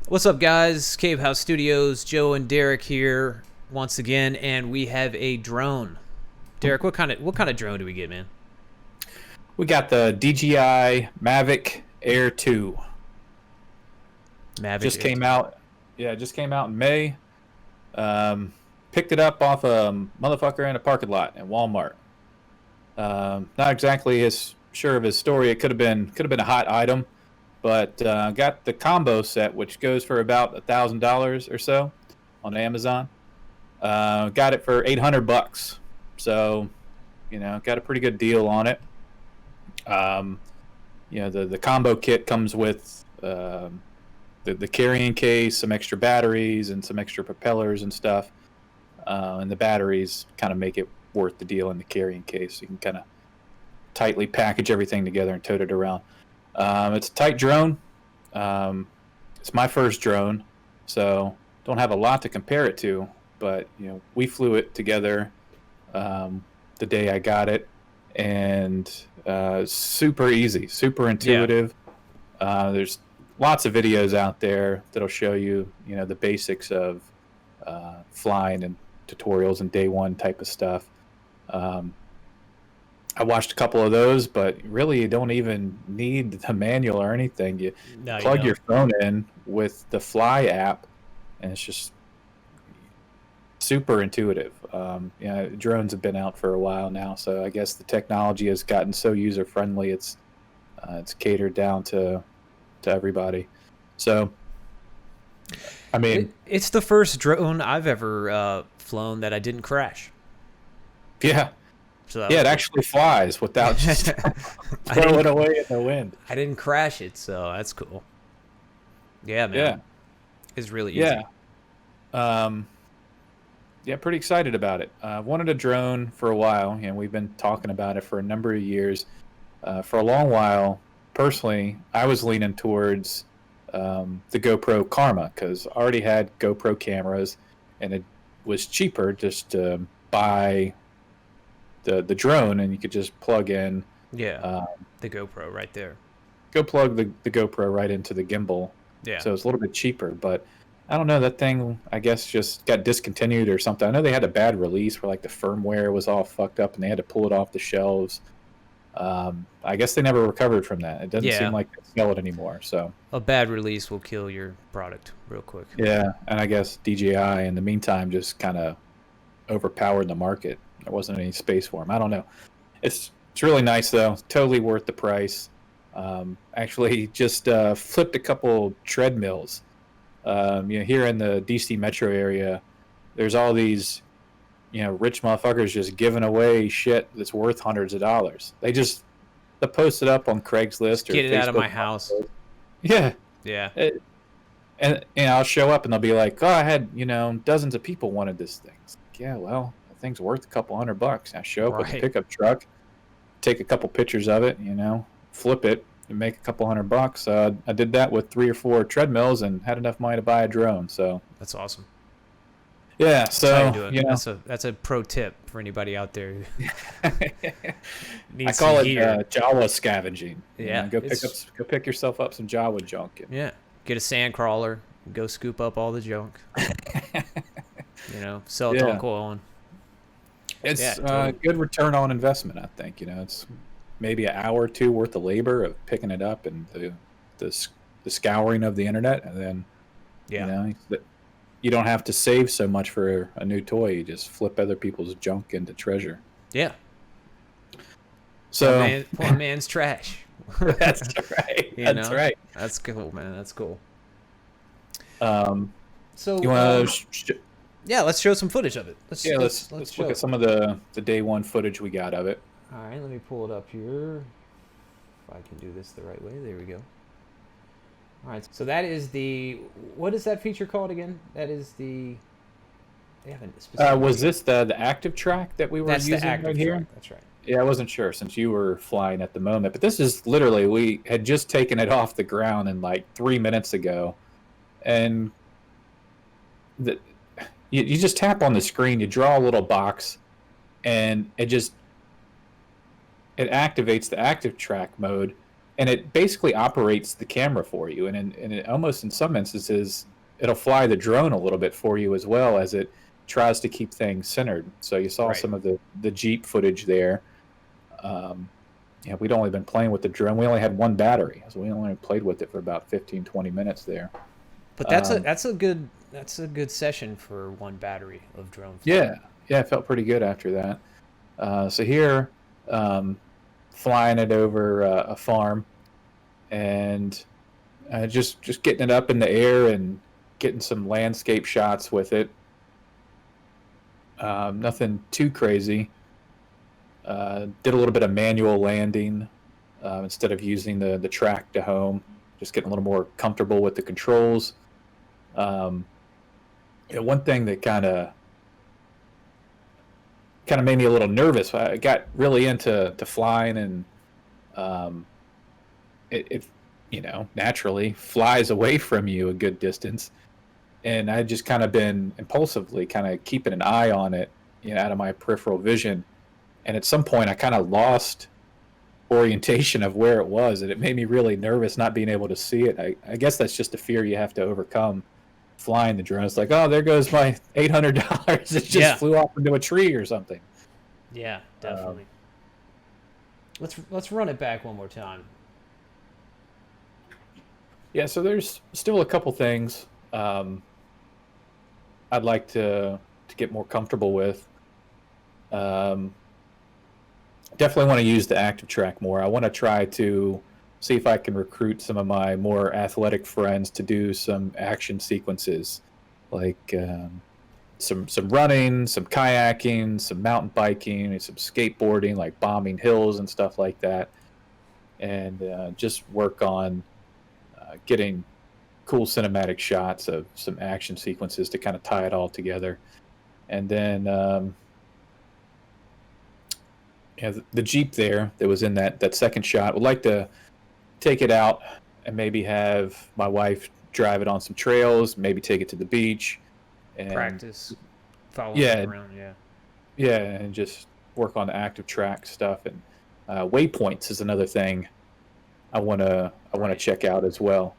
What's up, guys? Cave House Studios, Joe and Derek here once again, and we have a drone. Derek, what kind of drone do we get, man? We got the DJI Mavic Air 2. Mavic Just Air. came out. Yeah, it just came out in May. Picked it up off a motherfucker in a parking lot at Walmart. Not exactly as sure of his story. It could have been a hot item, but got the combo set, which goes for about $1,000 or so on Amazon. Got it for $800, so got a pretty good deal on it. Um, the combo kit comes with the carrying case, some extra batteries, and some extra propellers and stuff. And the batteries kind of make it worth the deal in the carrying case. You can kind of tightly package everything together and tote it around. It's a tight drone. It's my first drone, so don't have a lot to compare it to. But we flew it together the day I got it, and super easy, super intuitive. There's lots of videos out there that'll show you, the basics of flying and tutorials and day one type of stuff. I watched a couple of those, but really you don't even need the manual or anything. You No, you plug don't. your phone in with the Fly app, and it's just super intuitive. Drones have been out for a while now, so I guess the technology has gotten so user friendly. It's catered down to everybody. So, I mean, It's the first drone I've ever flown that I didn't crash. yeah, So that yeah, was it cool. actually flies without just I throw it didn't. away in the wind. I didn't crash it, so that's cool. Yeah, Yeah, man, it's really yeah, easy. um, yeah. Pretty excited about it. Wanted a drone for a while, and we've been talking about it for a number of years. For a long while, personally, I was leaning towards the GoPro Karma because I already had GoPro cameras, and it was cheaper just to buy the drone, and you could just plug in, Yeah, uh, the GoPro right there. go plug the GoPro right into the gimbal, Yeah, so it's a little bit cheaper. But I don't know, that thing I guess just got discontinued or something. I know they had a bad release where like the firmware was all fucked up and they had to pull it off the shelves. I guess they never recovered from that. It doesn't seem yeah. like they sell it anymore. So A bad release will kill your product real quick. yeah, and I guess DJI in the meantime just kind of overpowered the market. There wasn't any space for them. I don't know. It's really nice though. Totally worth the price. Actually, just flipped a couple treadmills. Here in the DC metro area, there's all these rich motherfuckers just giving away shit that's worth hundreds of dollars. They post it up on Just Craigslist or get it out of Facebook my house. Marketplace. Yeah, Yeah, it, and I'll show up and they'll be like, "Oh, I had dozens of people wanted this thing." It's like, yeah, well, the thing's worth a couple $100. I show up with a right. pickup truck, take a couple pictures of it, flip it, and make a couple $100. I did that with 3 or 4 treadmills and had enough money to buy a drone. So That's awesome. yeah, That's how you so do it. That's a pro tip for anybody out there who I needs call some it gear. Jawa scavenging. Yeah, Go pick yourself up some Jawa junk. yeah. Get a sand crawler, go scoop up all the junk. Sell it to Yeah, Uncle Owen. Yeah, it's totally. good return on investment. I think it's maybe an hour or two worth of labor of picking it up and the scouring of the internet, and then you Yeah, know you don't have to save so much for a new toy. You just flip other people's junk into treasure. yeah. So Poor man's trash. that's right. you That's know, right. that's cool, man. That's cool. Um, you So, want to yeah, let's show some footage of it. Let's yeah, let's let's let's look show at it. some of the day one footage we got of it. All right, let me pull it up here. If I can do this the right way, there we go. All right, so that is the what is that feature called again? That is the they haven't Was specifically. this the active track that we were That's the using right active track. here? That's right. Yeah, I wasn't sure since you were flying at the moment, but this is literally we had just taken it off the ground in like 3 minutes ago, and the you just tap on the screen, you draw a little box, and it activates the active track mode, and it basically operates the camera for you. And it almost in some instances, it'll fly the drone a little bit for you as well as it tries to keep things centered. So you saw Right. some of the Jeep footage there. Yeah, we'd only been playing with the drone. We only had one battery, so we only played with it for about 15, 20 minutes there. But that's a good session for one battery of drone flight. Yeah, it felt pretty good after that. So here, flying it over a farm, and just getting it up in the air and getting some landscape shots with it. Nothing too crazy. Did a little bit of manual landing instead of using the track to home. Just getting a little more comfortable with the controls. One thing that kind of made me a little nervous. I got really into flying, and it naturally flies away from you a good distance, and I just kind of been impulsively kind of keeping an eye on it, out of my peripheral vision, and at some point I kind of lost orientation of where it was, and it made me really nervous not being able to see it. I guess that's just a fear you have to overcome flying the drone. It's like, oh, there goes my $800. It just flew off into a tree or something. Yeah, definitely. Let's run it back one more time. Yeah, so there's still a couple things I'd like to get more comfortable with. Definitely want to use the active track more. I want to try to see if I can recruit some of my more athletic friends to do some action sequences, like some running, some kayaking, some mountain biking, and some skateboarding, like bombing hills and stuff like that, and just work on getting cool cinematic shots of some action sequences to kind of tie it all together. And then the Jeep there that was in that second shot, would like to take it out and maybe have my wife drive it on some trails, maybe take it to the beach and practice following it around. Yeah, and just work on the active track stuff. And waypoints is another thing I want to check out as well.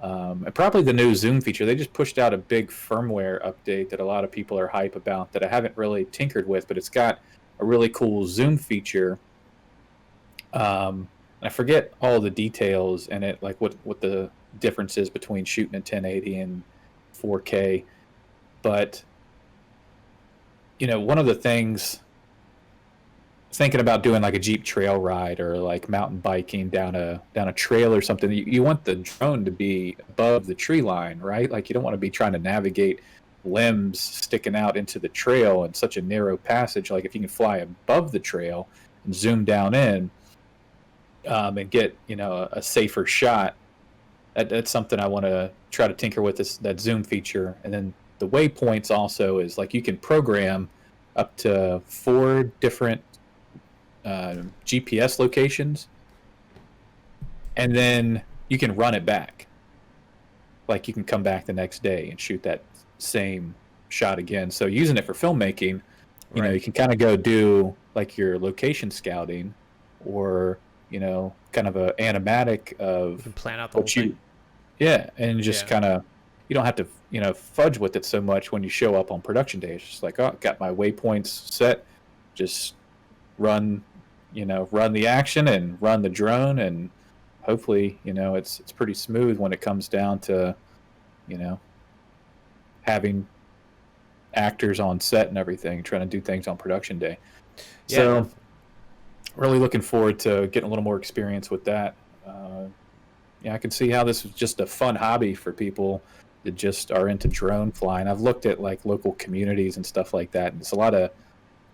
And probably the new zoom feature. They just pushed out a big firmware update that a lot of people are hype about that I haven't really tinkered with, but it's got a really cool zoom feature. I forget all the details in it, like what the difference is between shooting in 1080 and 4K. But one of the things, thinking about doing like a Jeep trail ride or like mountain biking down a trail or something, you want the drone to be above the tree line, right? Like you don't want to be trying to navigate limbs sticking out into the trail in such a narrow passage. Like if you can fly above the trail and zoom down in and get a safer shot, that's something I want to try to tinker with, that zoom feature. And then the waypoints also is like you can program up to 4 different GPS locations, and then you can run it back. Like you can come back the next day and shoot that same shot again. So using it for filmmaking, you can kind of go do like your location scouting, or kind of a animatic of you can plan out the whole thing. And just kind of, you don't have to fudge with it so much when you show up on production day. It's just like, oh, got my waypoints set, just run the action and run the drone, and hopefully it's pretty smooth when it comes down to having actors on set and everything, trying to do things on production day. So really looking forward to getting a little more experience with that. I can see how this is just a fun hobby for people that just are into drone flying. I've looked at like local communities and stuff like that, and it's a lot of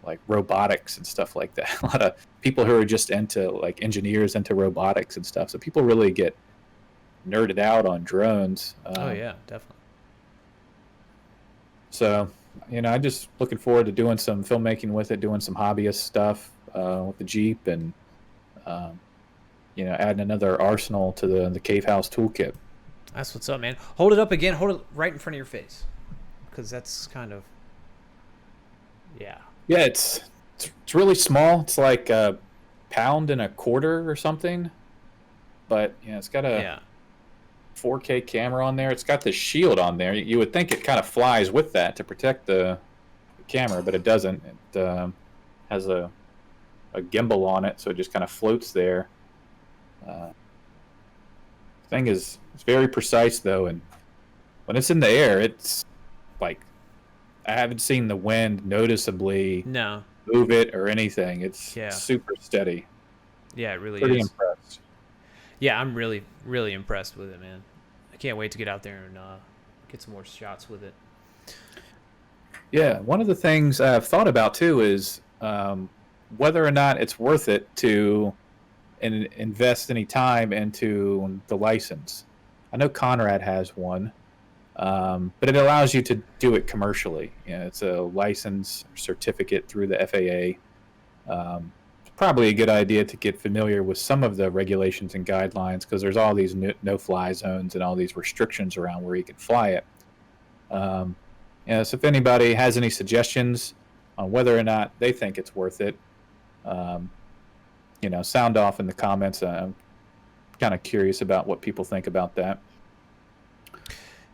like robotics and stuff like that. A lot of people who are just into like engineers into robotics and stuff. So people really get nerded out on drones. Oh yeah, definitely. So, I just looking forward to doing some filmmaking with it, doing some hobbyist stuff with the Jeep, and adding another arsenal to the Cave House toolkit. That's what's up, man. Hold it up again. Hold it right in front of your face, because that's kind of Yeah, it's really small. It's like a pound and a quarter or something. but it's got a Yeah. 4K camera on there. It's got the shield on there. You would think it kind of flies with that to protect the camera, but it doesn't. It has a gimbal on it, so it just kind of floats there. Thing is, it's very precise though, and when it's in the air, it's like I haven't seen the wind noticeably No. move it or anything. It's Yeah. super steady. Yeah, it really Pretty is. impressed. Yeah, I'm really, really impressed with it, man. I can't wait to get out there and get some more shots with it. Yeah, one of the things I've thought about too is whether or not it's worth it to invest any time into the license. I know Conrad has one, but it allows you to do it commercially. It's a license certificate through the FAA. It's probably a good idea to get familiar with some of the regulations and guidelines because there's all these no-fly zones and all these restrictions around where you can fly it. So if anybody has any suggestions on whether or not they think it's worth it, sound off in the comments. I'm kind of curious about what people think about that.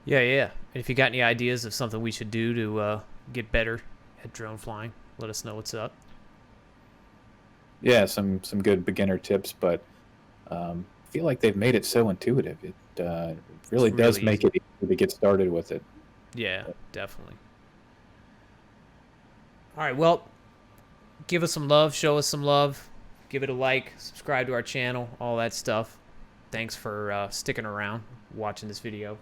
Yeah. And if you got any ideas of something we should do to get better at drone flying, let us know what's up. Yeah, some good beginner tips, but I feel like they've made it so intuitive. It really does make it easy to get started with it. Yeah, definitely. All right, well, give us some love, show us some love, give it a like, subscribe to our channel, all that stuff. Thanks for sticking around, watching this video.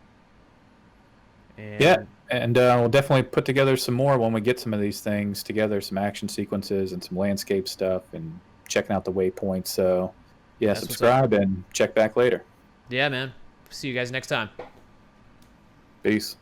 And we'll definitely put together some more when we get some of these things together, some action sequences and some landscape stuff and checking out the waypoints. So, yeah, subscribe and check back later. Yeah, man. See you guys next time. Peace.